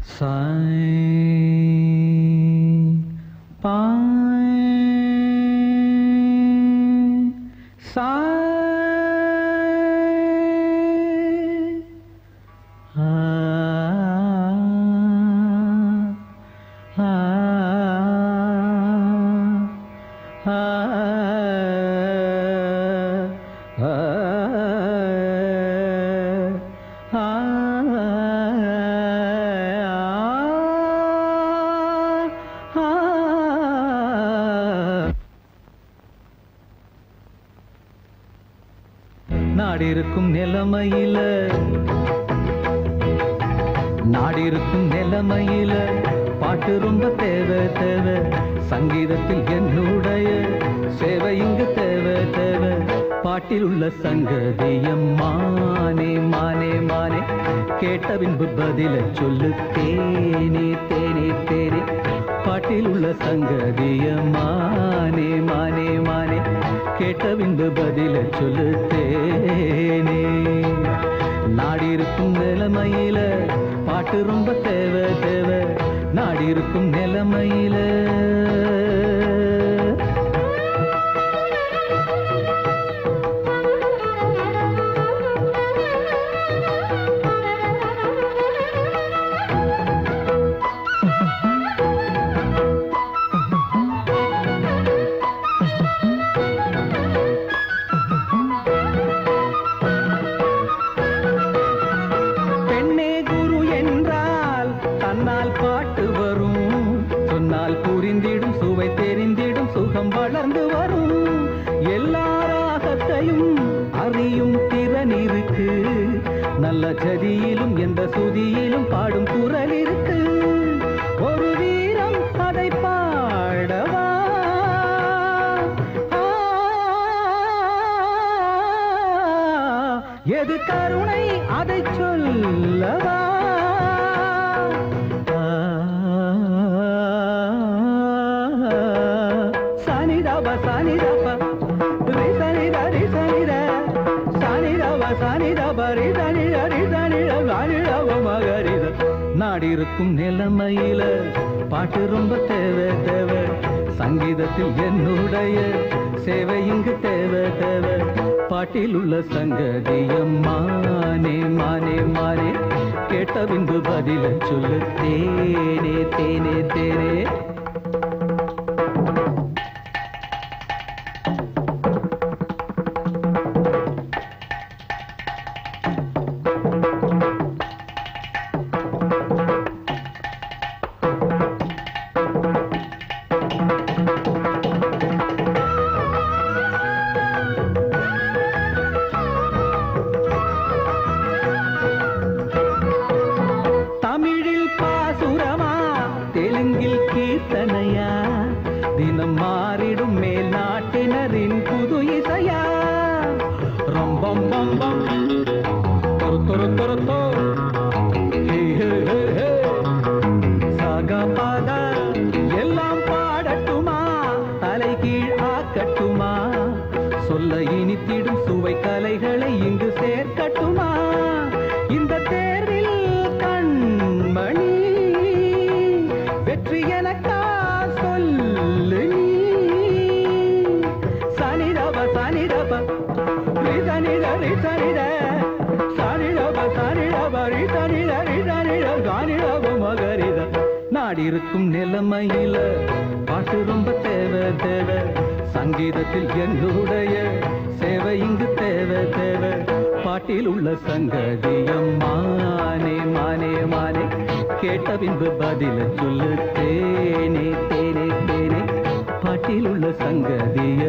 साईं पाएं साईं நாடிருக்கும் நிலைமையில பாட்டு ரொம்ப தேவை தேவை சங்கீதத்தில் என்னுடைய சேவை இங்கு தேவை தேவை பாட்டில் உள்ள சங்கதியம் மானே மானே மானே கேட்ட பின்பு பதில சொல்லு தேனே தேனே தேனே பாட்டில் உள்ள சங்கதியம் மானே மானே மானே கேட்ட பின்பு பதில சொல்லு தேனே நாடிருக்கும் நிலைமையில பாட்டு ரொம்ப தேவை தேவை நாடிருக்கும் நிலைமையில வளர்ந்து வரும் எல்லாராகத்தையும் அறியும் திறன் இருக்கு நல்ல ஜதியிலும் எந்த சுதியிலும் பாடும் குரல் இருக்கு ஒரு வீரம் அதை பாடவா எது கருணை அதை சொல்லவா நாடிருக்கும் நிலைமையில பாட்டு ரொம்ப தேவை தேவை சங்கீதத்தில் என்னுடைய சேவை இங்கு தேவை தேவை பாட்டில் உள்ள சங்கதியம் மானே மானே மானே கேட்ட பின்பு பதில சொல்லு தேனே தேனே தேனே தினம் மாறிடும் மேல் நாட்டினரின் புது இசையா ரொம்பம் பம்பம் சாகபாத எல்லாம் பாடட்டுமா தலை கீழ் ஆக்கட்டுமா சொல்ல இனித்திடும் சுவை கலைகளை இங்கு சேர்க்கட்டுமா இந்த தேர்வில் கண்மணி வெற்றி எனக்கா நாடிருக்கும் நிலைமையில பாட்டு ரொம்ப தேவை தேவை சங்கீதத்தில் என்னுடைய சேவை இங்கு தேவை தேவை பாட்டில் உள்ள சங்கதியம் மானே மானே மானே கேட்ட பின்பு பதில சொல்லு தேனே தேனே தேனே பாட்டில் உள்ள சங்கதியம்